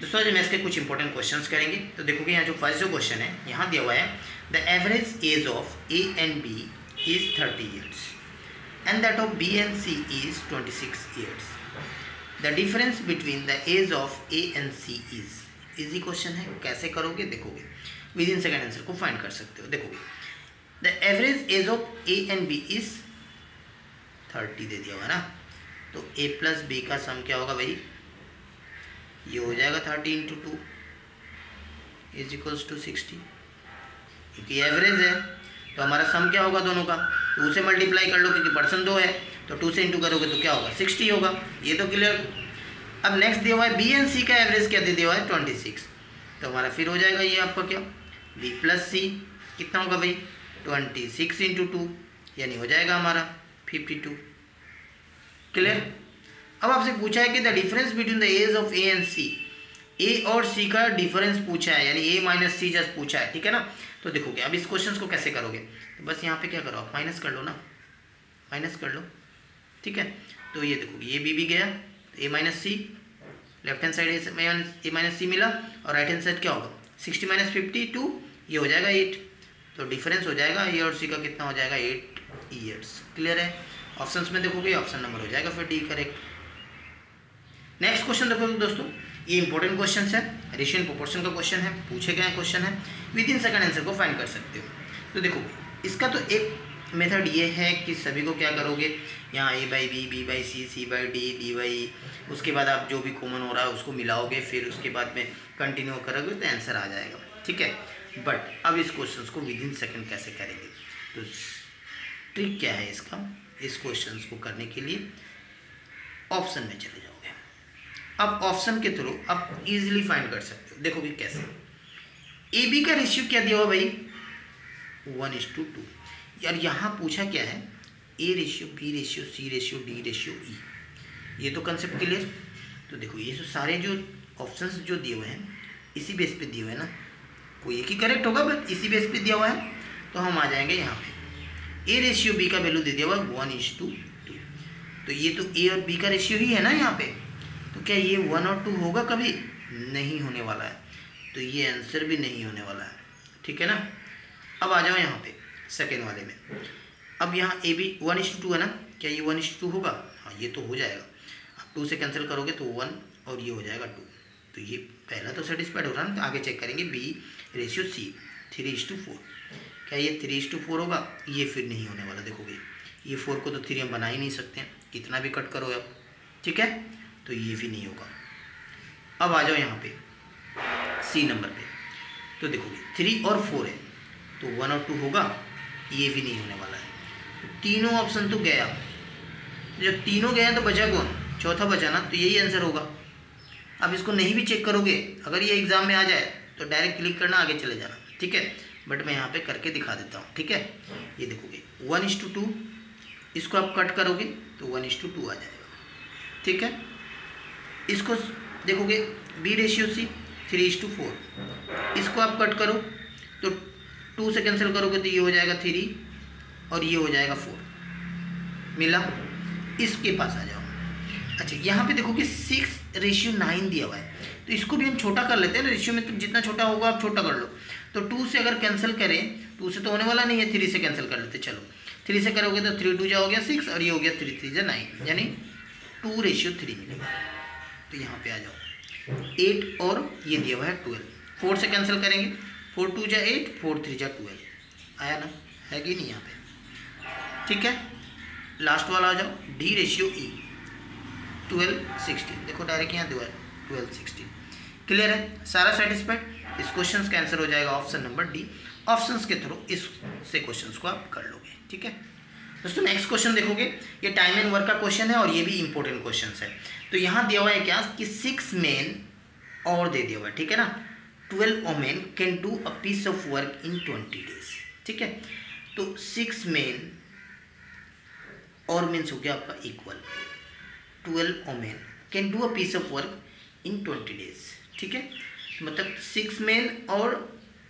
दोस्तों आज मैथ्स के कुछ इंपॉर्टेंट क्वेश्चंस करेंगे। तो देखोगे यहाँ जो फर्स्ट जो क्वेश्चन है यहाँ दिया हुआ है, the average age of A and B is 30 years and that of B and C is 26 years. The difference between the age of A and C is easy question है। कैसे करोगे देखोगे, विद इन सेकेंड आंसर को find कर सकते हो। देखोगे the average age of A and B is 30 दे दिया हुआ है ना, तो ए प्लस बी का सम क्या होगा भाई, ये हो जाएगा 30 इंटू 2 इज इक्वल्स टू 60। क्योंकि एवरेज है तो हमारा सम क्या होगा दोनों का, 2 से मल्टीप्लाई कर लो क्योंकि पर्सन 2 है, तो 2 से इंटू करोगे तो क्या होगा 60 होगा। ये तो क्लियर। अब नेक्स्ट दिया हुआ है बी एंड सी का एवरेज क्या दे दिया हुआ है 26, तो हमारा फिर हो जाएगा ये आपका क्या, बी प्लस सी कितना होगा भाई 26 इंटू 2 यानी हो जाएगा हमारा 52। क्लियर। अब आपसे पूछा है कि the difference between the age of A and C, A और सी का डिफरेंस पूछा है, यानी ए माइनस सी जस्ट पूछा है, ठीक है ना। तो देखोगे अब इस क्वेश्चन को कैसे करोगे, तो बस यहाँ पे क्या करो आप माइनस कर लो ना, माइनस कर लो, ठीक है। तो ये देखोगे ये बी गया, ए माइनस सी, लेफ्ट हैंड साइड ए माइनस सी मिला और राइट हैंड साइड क्या होगा 60 माइनस 52, ये हो जाएगा 8, तो डिफरेंस हो जाएगा ए और सी का कितना हो जाएगा 8 ईयर्स। क्लियर है। ऑप्शंस में देखोगे ऑप्शन नंबर हो जाएगा फिर डी करेक्ट। नेक्स्ट क्वेश्चन देखो दोस्तों, ये इंपॉर्टेंट क्वेश्चन है, रेशियो एंड प्रोपोर्शन का क्वेश्चन है, पूछे गए क्वेश्चन है, विद इन सेकंड आंसर को फाइंड कर सकते हो। तो देखो इसका तो एक मेथड ये है कि सभी को क्या करोगे, यहाँ A by B, B by C, C by D, D by, उसके बाद आप जो भी कॉमन हो रहा है उसको मिलाओगे, फिर उसके बाद में कंटिन्यू करोगे तो आंसर आ जाएगा, ठीक है। बट अब इस क्वेश्चन को विद इन सेकेंड कैसे करेंगे, तो ट्रिक क्या है इसका, इस क्वेश्चन को करने के लिए ऑप्शन में चले जाओगे। अब ऑप्शन के थ्रू आप इजीली फाइंड कर सकते हो। देखोगे कैसे, ए बी का रेशियो क्या दिया हुआ भाई 1:2। यार यहाँ पूछा क्या है, A ratio, B ratio, C ratio, D ratio, E, ये तो कंसेप्ट क्लियर। तो देखो ये जो सारे जो ऑप्शंस जो दिए हुए हैं इसी बेस पे दिए हुए हैं ना, कोई एक ही करेक्ट होगा बट इसी बेस पे दिया हुआ है, तो हम आ जाएंगे यहाँ पे। ए रेशियो बी का वैल्यू दे दिया हुआ 1:2, तो ये तो ए और बी का रेशियो ही है ना यहाँ पे, तो क्या ये 1 और 2 होगा कभी, नहीं होने वाला है, तो ये आंसर भी नहीं होने वाला है, ठीक है ना। अब आ जाओ यहाँ पे सेकेंड वाले में। अब यहाँ ए बी 1:2 है ना, क्या ये 1:2 होगा, हाँ ये तो हो जाएगा। अब 2 से कैंसिल करोगे तो 1 और ये हो जाएगा 2, तो ये पहला तो सेटिस्फाइड हो रहा है ना। तो आगे चेक करेंगे बी रेशियो सी 3:4, क्या ये 3:4 होगा, ये फिर नहीं होने वाला। देखोगे ये 4 को तो 3 हम बना ही नहीं सकते हैं, कितना भी कट करो अब, ठीक है, तो ये भी नहीं होगा। अब आ जाओ यहाँ पे सी नंबर पे, तो देखोगे 3 और 4 है, तो 1 और 2 होगा, ये भी नहीं होने वाला है। तो तीनों ऑप्शन तो गया, जब तीनों गया तो बचा कौन, चौथा बचा ना, तो यही आंसर होगा। अब इसको नहीं भी चेक करोगे, अगर ये एग्जाम में आ जाए तो डायरेक्ट क्लिक करना, आगे चले जाना, ठीक है। बट मैं यहाँ पे करके दिखा देता हूँ, ठीक है। ये देखोगे 1:2, इसको आप कट करोगे तो 1:2 आ जाएगा, ठीक है। इसको देखोगे बी रेशियो सी 3:4, इसको आप कट करो तो 2 से कैंसिल करोगे तो ये हो जाएगा 3 और ये हो जाएगा 4, मिला। इसके पास आ जाओ। अच्छा यहाँ पे देखोगे 6:9 दिया हुआ है, तो इसको भी हम छोटा कर लेते हैं ना, रेशियो में तो जितना छोटा होगा आप छोटा कर लो। तो 2 से अगर कैंसिल करें, 2 से तो होने वाला नहीं है, 3 से कैंसिल कर लेते, चलो 3 से करोगे तो 3 2 हो गया 6 और ये हो गया 3 3 9, यानी 2:3 मिलेगा। तो यहाँ पे आ जाओ 8 और ये दिया हुआ है 12, 4 से कैंसिल करेंगे, 4 2 जा 8, 4 3 जा 12, आया ना, है कि नहीं यहाँ पे, ठीक है। लास्ट वाला आ जाओ डी रेशियो ई 12:16, देखो डायरेक्ट यहाँ 12:16, क्लियर है, सारा सेटिस्फाइड। इस क्वेश्चन का आंसर हो जाएगा ऑप्शन नंबर डी। ऑप्शंस के थ्रू इससे क्वेश्चन को आप कर लोगे, ठीक है दोस्तों। नेक्स्ट क्वेश्चन देखोगे, ये टाइम एंड वर्क का क्वेश्चन है और ये भी इंपॉर्टेंट क्वेश्चन है। तो यहाँ दिया हुआ है क्या कि 6 मेन और दे दिया हुआ है, ठीक है ना, 12 women can do a piece of work in 20 days, ठीक है। तो 6 मेन और मीन्स हो गया आपका equal 12 women can do a piece of work in 20 days, ठीक है। मतलब 6 मेन और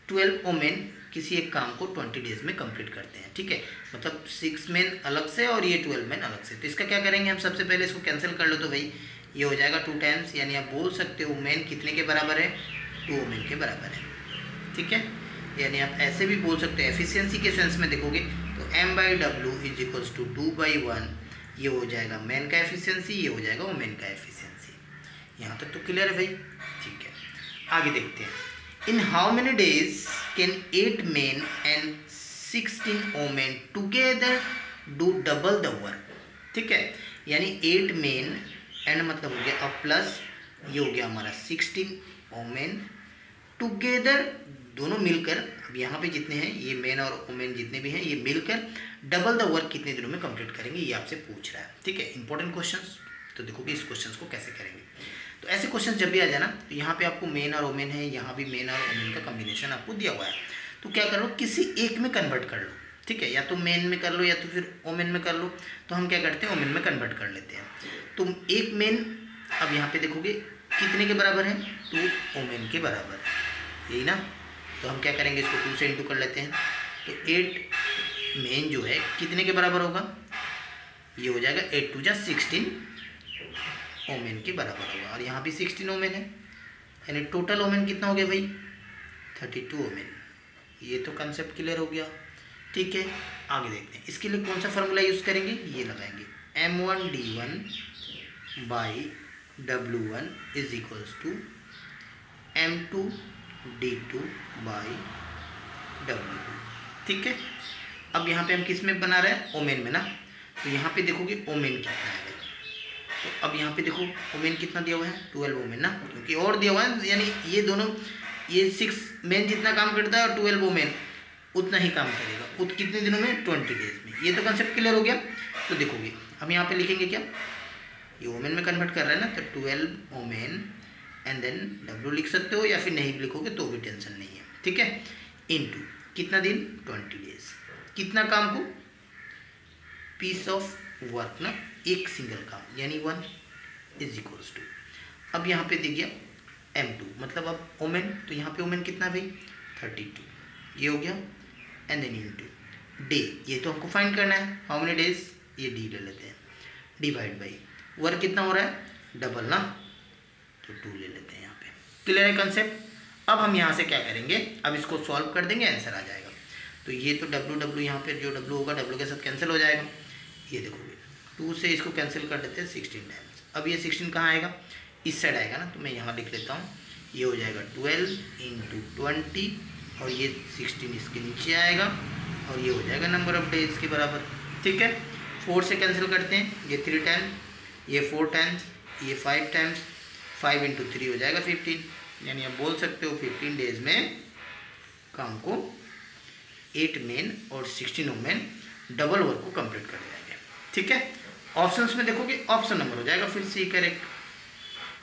12 वोमेन किसी एक काम को 20 डेज में कंप्लीट करते हैं, ठीक है। मतलब 6 मेन अलग से और ये 12 मेन अलग से। तो इसका क्या करेंगे हम, सबसे पहले इसको कैंसिल कर लो, तो भाई ये हो जाएगा 2 टाइम्स, यानी आप बोल सकते हो मेन कितने के बराबर है, 2 ओमेन के बराबर है। ठीक है, यानी आप ऐसे भी बोल सकते हो, एफिशिएंसी के सेंस में देखोगे तो m/w इज इक्वल्स टू 2/1, ये हो जाएगा मेन का एफिशिएंसी, ये हो जाएगा ओमेन का एफिशिएंसी। यहाँ तक तो क्लियर है भाई। ठीक है, आगे देखते हैं। In how many days can 8 men and 16 women together do double the work. ठीक है, यानी 8 मेन एंड मतलब हो गया अब प्लस ये हो गया हमारा 16 ओमेन टुगेदर, दोनों मिलकर, अब यहाँ पे जितने हैं ये मेन और ओमेन जितने भी हैं ये मिलकर डबल द वर्क कितने दिनों में कंप्लीट करेंगे, ये आपसे पूछ रहा है। ठीक है, इंपॉर्टेंट क्वेश्चंस। तो देखोगे इस क्वेश्चंस को कैसे करेंगे। तो ऐसे क्वेश्चन जब भी आ जाना तो यहाँ पे आपको मेन और ओमेन है, यहाँ भी मेन और ओमेन का कॉम्बिनेशन आपको दिया हुआ है, तो क्या करो किसी एक में कन्वर्ट कर लो। ठीक है, या तो मेन में कर लो या तो फिर ओमेन में कर लो। तो हम क्या करते हैं, ओमेन में कन्वर्ट कर लेते हैं। तो एक मेन अब यहाँ पे देखोगे कितने के बराबर है, 2 ओमेन के बराबर है, यही ना। तो हम क्या करेंगे, इसको 2 से इंटू कर लेते हैं। तो 8 मेन जो है कितने के बराबर होगा, ये हो जाएगा 8 2 जा 16 ओमेन के बराबर होगा, और यहाँ भी 16 ओमेन है, यानी टोटल ओमेन कितना हो गया भाई, 32 ओमेन। ये तो कंसेप्ट क्लियर हो गया। ठीक है, आगे देखते हैं। इसके लिए कौन सा फार्मूला यूज़ करेंगे, ये लगाएंगे m1d1/w1 is equals to m2d2/w2। ठीक है, अब यहाँ पे हम किस में बना रहे हैं, ओमेन में ना। तो यहाँ पे देखोगे ओमेन कितना है, तो अब यहाँ पे देखो ओमेन कितना दिया हुआ है, 12 ओमेन ना, क्योंकि और दिया हुआ है, यानी ये दोनों, ये 6 मेन जितना काम करता है और 12 ओमेन उतना ही काम करेगा, कितने दिनों में, 20 डेज में। ये तो कंसेप्ट क्लियर हो गया। तो देखोगे हम यहाँ पे लिखेंगे क्या, ये ओमेन में कन्वर्ट कर रहा है ना, तो 12 ओमेन एंड देन डब्ल्यू लिख सकते हो, या फिर नहीं भी लिखोगे तो भी टेंशन नहीं है। ठीक है, इनटू कितना दिन, 20 डेज, कितना काम को, पीस ऑफ वर्क ना, एक सिंगल काम, यानी 1 इज इक्वल्स टू, अब यहाँ पे दे गया m2, मतलब अब ओमेन, तो यहाँ पे ओमेन कितना भाई, 32, ये हो गया, एंड देन इनटू डे, ये तो हमको फाइंड करना है, हाउ मेनी डेज, ये डी ले लेते हैं, डिवाइड बाई वर्क कितना हो रहा है, डबल ना, तो 2 ले लेते हैं यहाँ पे। क्लियर है कंसेप्ट। अब हम यहाँ से क्या करेंगे, अब इसको सॉल्व कर देंगे, आंसर आ जाएगा। तो ये तो डब्ल्यू यहाँ पे जो डब्ल्यू होगा डब्ल्यू के साथ कैंसिल हो जाएगा, ये देखोगे 2 से इसको कैंसिल कर देते हैं 16 टाइम्स। अब ये 16 कहाँ आएगा, इस साइड आएगा ना, तो मैं यहाँ लिख लेता हूँ, ये हो जाएगा 12 × 20, और ये 16 इसके नीचे आएगा, और ये हो जाएगा नंबर ऑफ डेज के बराबर। ठीक है, 4 से कैंसिल करते हैं, ये 3 टाइम्स, ये 4 टाइम्स, ये 5 टाइम्स, 5 × 3 हो जाएगा 15, यानी आप बोल सकते हो 15 डेज में काम को 8 मेन और 16 ओमेन डबल वर्क को कंप्लीट कर जाएंगे। ठीक है, ऑप्शंस में देखोगे ऑप्शन नंबर हो जाएगा फिर सी करेक्ट।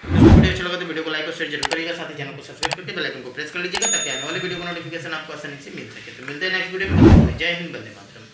वीडियो अच्छा लगा तो वीडियो को लाइक और शेयर जरूर करिएगा, साथ ही चैनल को सब्सक्राइब करके बेल आइकन को प्रेस कर लीजिएगा, ताकि आने वाले वीडियो को नोटिफिकेशन आपको आसानी से मिल सके। तो मिलते हैं नेक्स्ट वीडियो में। जय हिंद, वंदे मातरम।